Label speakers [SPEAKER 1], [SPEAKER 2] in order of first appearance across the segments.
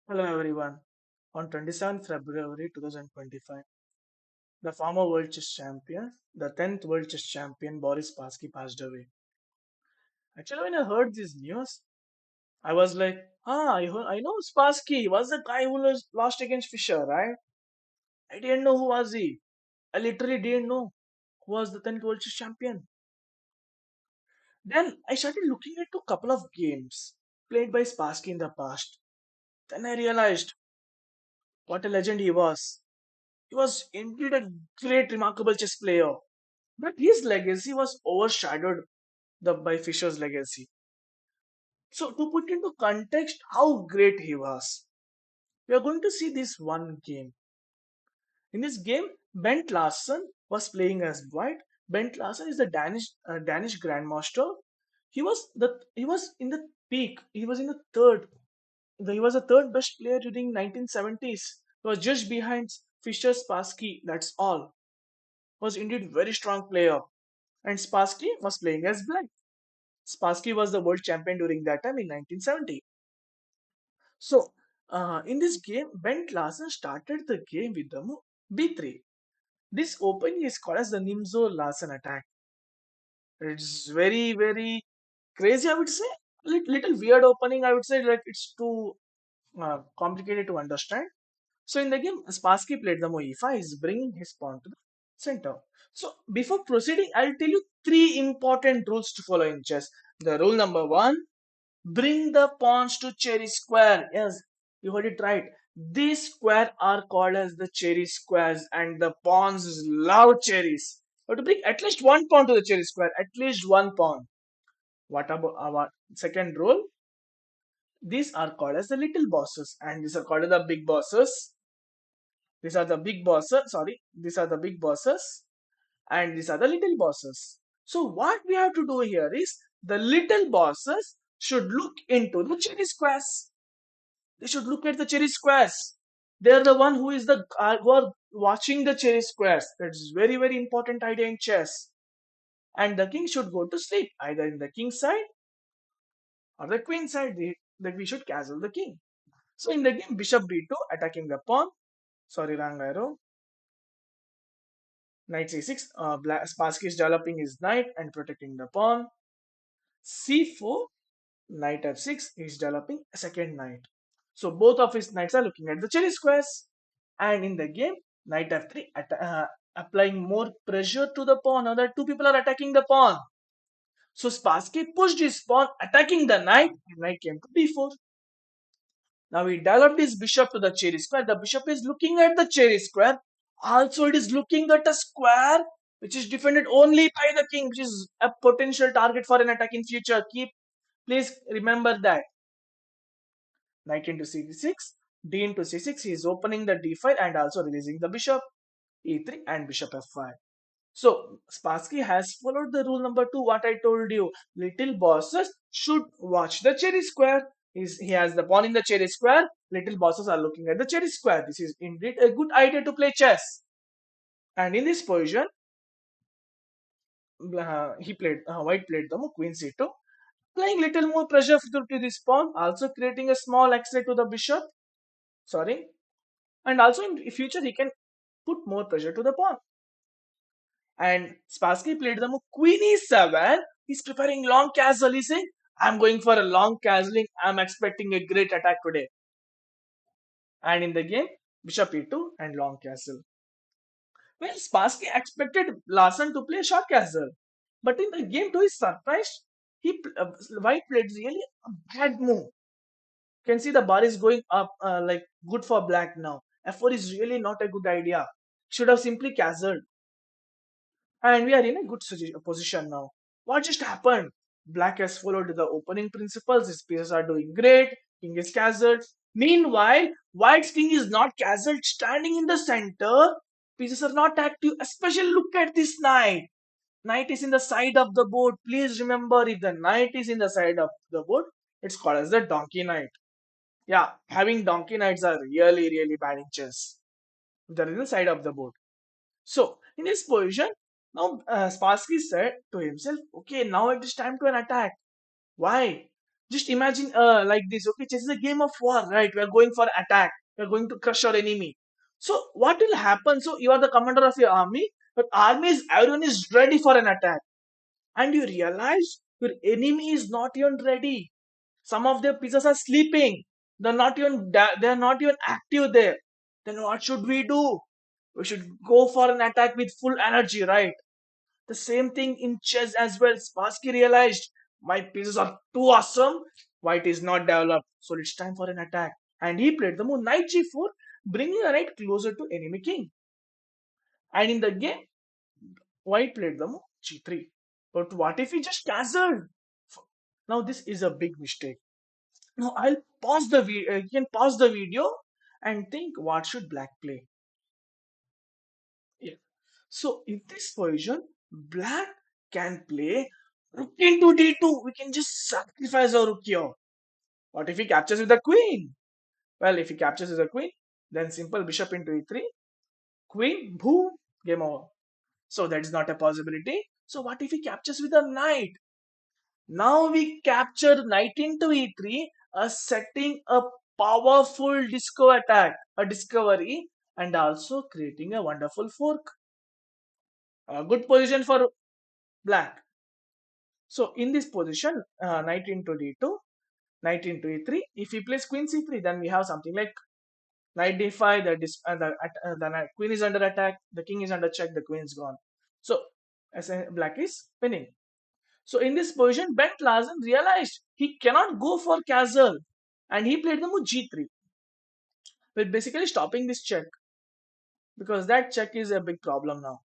[SPEAKER 1] Hello everyone. On 27th February 2025, the former world chess champion, the 10th world chess champion Boris Spassky passed away. Actually, when I heard this news, I was like, I know Spassky. He was the guy who lost against Fischer, right? I didn't know who was he. I literally didn't know who was the 10th world chess champion. Then I started looking into a couple of games played by Spassky in the past. Then I realized what a legend he was. He was indeed a great, remarkable chess player. But his legacy was overshadowed by Fischer's legacy. So, to put into context how great he was, we are going to see this one game. In this game, Bent Larsen was playing as white. Bent Larsen is the Danish grandmaster. He was in the peak. He was in the third. He was the third best player during 1970s. He was just behind Fischer Spassky. That's all. Was indeed very strong player. And Spassky was playing as black. Spassky was the world champion during that time in 1970. So, in this game, Bent Larsen started the game with the move b3. This opening is called as the Nimzo-Larsen attack. It's very, very crazy, I would say. Little weird opening, I would say. Like it's too complicated to understand. So in the game, Spassky played the move e5, is bringing his pawn to the center. So before proceeding, I'll tell you three important rules to follow in chess. The rule number one: bring the pawns to cherry square. Yes, you heard it right. These squares are called as the cherry squares, and the pawns love cherries. You have to bring at least one pawn to the cherry square. At least one pawn. What about our second rule? These are called as the little bosses, and these are called as the big bosses. These are the big bosses. Sorry, these are the big bosses, and these are the little bosses. So what we have to do here is the little bosses should look into the cherry squares. They should look at the cherry squares. They're the one who are watching the cherry squares. That's very very important idea in chess. And the king should go to sleep either in the king side or the queen side. That we should castle the king. So in the game, bishop b2 attacking the pawn. Sorry, wrong arrow. Knight c6. Spassky is developing his knight and protecting the pawn. c4. Knight f6. He's developing a second knight. So both of his knights are looking at the cherry squares. And in the game, knight f3 applying more pressure to the pawn. Now that two people are attacking the pawn. So Spassky pushed his pawn, attacking the knight, and knight came to b4. Now he developed his bishop to the cherry square. The bishop is looking at the cherry square. Also, it is looking at a square which is defended only by the king, which is a potential target for an attack in future. Please remember that. Knight into c6, d into c6. He is opening the d file and also releasing the bishop. e3 and bishop f5. So Spassky has followed the rule number two, what I told you. Little bosses should watch the cherry square. He has the pawn in the cherry square. Little bosses are looking at the cherry square. This is indeed a good idea to play chess. And in this position, white played the move queen c2, applying little more pressure to this pawn, also creating a small accelerate to the bishop. Sorry, and also in future he can put more pressure to the pawn. And Spassky played the move queen e7. He's preparing long castle. He's saying, I'm going for a long castling. I'm expecting a great attack today. And in the game, bishop e2 and long castle. Well, Spassky expected Larsen to play short castle. But in the game, to his surprise, white played really a bad move. You can see the bar is going up like good for black now. f4 is really not a good idea. Should have simply castled. And we are in a good position now. What just happened? Black has followed the opening principles. His pieces are doing great. King is castled. Meanwhile, White's king is not castled, standing in the center. Pieces are not active. Especially look at this knight. Knight is in the side of the board. Please remember, if the knight is in the side of the board, it's called as the donkey knight. Yeah, having donkey knights are really, really bad in chess. They're in the side of the board. So, in this position, now Spassky said to himself, okay, now it is time to an attack. Why? Just imagine like this. Okay, chess is a game of war, right? We are going for attack. We are going to crush our enemy. So what will happen? So you are the commander of your army, but army is everyone is ready for an attack, and you realize your enemy is not even ready. Some of their pieces are sleeping. They are not even active there. Then what should we do? We should go for an attack with full energy, right? The same thing in chess as well. Spassky realized my pieces are too awesome. White is not developed, so it's time for an attack. And he played the move knight g4, bringing the knight closer to enemy king. And in the game, white played the move g3. But what if he just castled? Now this is a big mistake. Now I'll pause the video. You can pause the video and think what should black play. Yeah. So in this position, black can play rook into d2. We can just sacrifice our rook here. What if he captures with the queen? Well, if he captures with the queen, then simple bishop into e3, queen, boom, game over. So that is not a possibility. So what if he captures with a knight? Now we capture knight into e3, setting a powerful disco attack, a discovery, and also creating a wonderful fork. A good position for black. So in this position, knight into d2, knight into e3. If he plays queen c3, then we have something like knight d5. The queen is under attack. The king is under check. The queen is gone. So as black is winning. So in this position, Bent Larsen realized he cannot go for castle, and he played the move g3, with basically stopping this check because that check is a big problem now.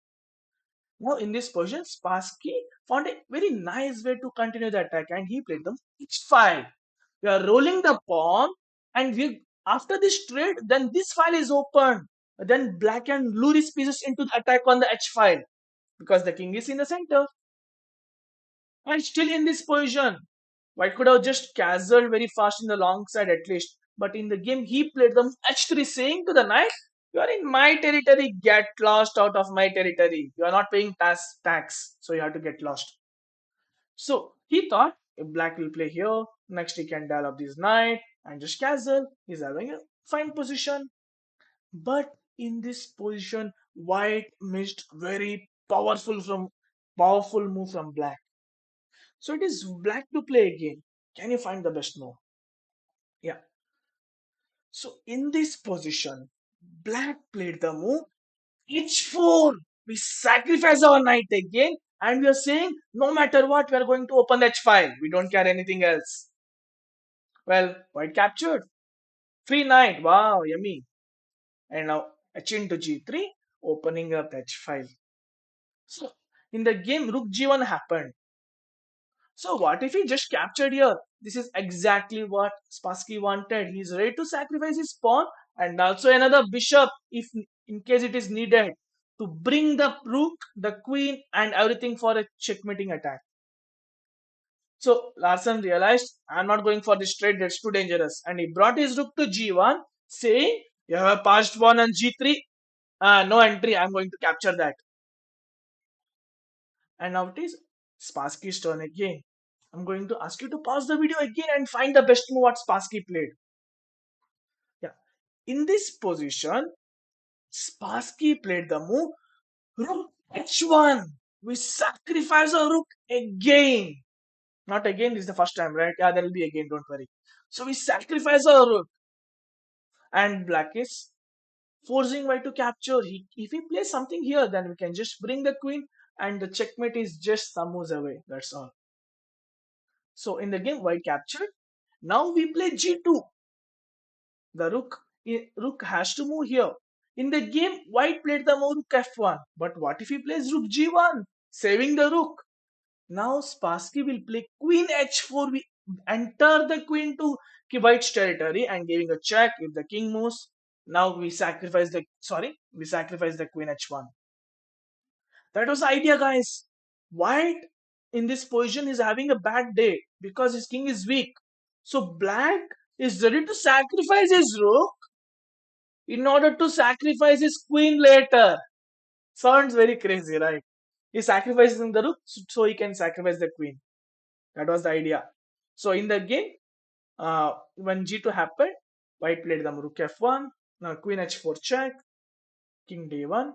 [SPEAKER 1] Now in this position, Spassky found a very nice way to continue the attack, and he played the h5. We are rolling the pawn, and we after this trade, then this file is open. Then black can lure his pieces into the attack on the h file because the king is in the center. And still in this position, white could have just castled very fast in the long side at least. But in the game, he played the h3, saying to the knight, "You are in my territory. Get lost out of my territory. You are not paying tax, so you have to get lost." So he thought if black will play here, next he can develop this knight and just castle. He's having a fine position. But in this position, white missed very powerful move from black. So it is black to play again. Can you find the best move? Yeah. So in this position, black played the move h4. We sacrifice our knight again, and we are saying no matter what, we are going to open the h file. We don't care anything else. Well, white captured. Free knight. Wow, yummy. And now h into g3, opening up h file. So in the game, rook g1 happened. So what if he just captured here? This is exactly what Spassky wanted. He's ready to sacrifice his pawn and also another bishop if in case it is needed to bring the rook, the queen, and everything for a checkmating attack. So Larsen realized, I'm not going for this trade, that's too dangerous. And he brought his rook to g1, saying, "You have a passed pawn on g3. No entry, I'm going to capture that." And now it is Spassky's turn again. I'm going to ask you to pause the video again and find the best move what Spassky played. Yeah. In this position, Spassky played the move rook h1. We sacrifice a rook again. Not again, this is the first time, right? Yeah, there will be again, don't worry. So we sacrifice a rook. And black is forcing white to capture. If he plays something here, then we can just bring the queen and the checkmate is just some moves away. That's all. So in the game, white captured. Now we play g2. The rook has to move here. In the game, white played the move rook f1. But what if he plays rook g1, saving the rook? Now Spassky will play queen h4. We enter the queen to white's territory and giving a check if the king moves. Now we sacrifice the queen h1. That was the idea, guys. White in this position is having a bad day because his king is weak. So black is ready to sacrifice his rook in order to sacrifice his queen later. Sounds very crazy, right? He's sacrificing the rook so he can sacrifice the queen. That was the idea. So in the game, when G2 happened, White played the Rook F1, now Queen H4 check, King D1,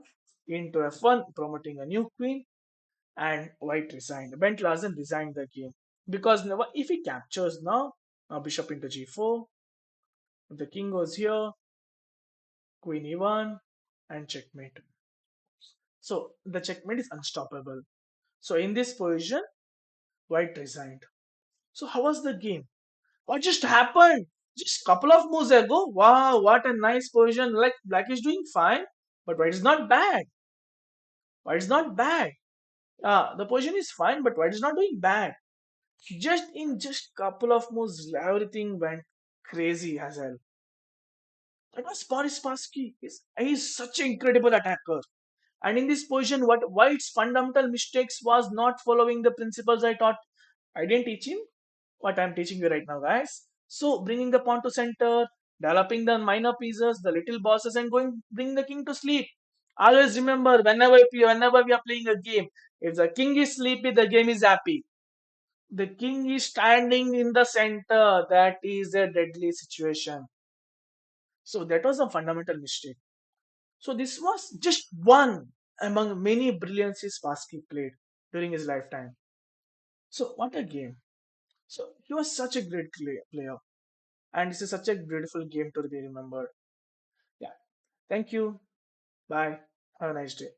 [SPEAKER 1] into F1, promoting a new queen, and White resigned. Bent Larsen resigned the game because if he captures now, Bishop into G4, if the king goes here, Queen E1, and checkmate. So the checkmate is unstoppable. So in this position, White resigned. So how was the game? What just happened? Just couple of moves ago. Wow, what a nice position. Like Black is doing fine, but White is not bad. White is not bad. The position is fine, but White is not doing bad. Just couple of moves, everything went crazy as hell. That was Boris Spassky. He's such an incredible attacker. And in this position, what White's fundamental mistakes was not following the principles I taught. I didn't teach him what I'm teaching you right now, guys. So bringing the pawn to center, developing the minor pieces, the little bosses, and bring the king to sleep. Always remember, whenever we are playing a game, if the king is sleepy, the game is happy. The king is standing in the center. That is a deadly situation. So that was a fundamental mistake. So this was just one among many brilliances Spassky played during his lifetime. So what a game. So he was such a great player. And this is such a beautiful game to be remembered. Yeah. Thank you. Bye. Have a nice day.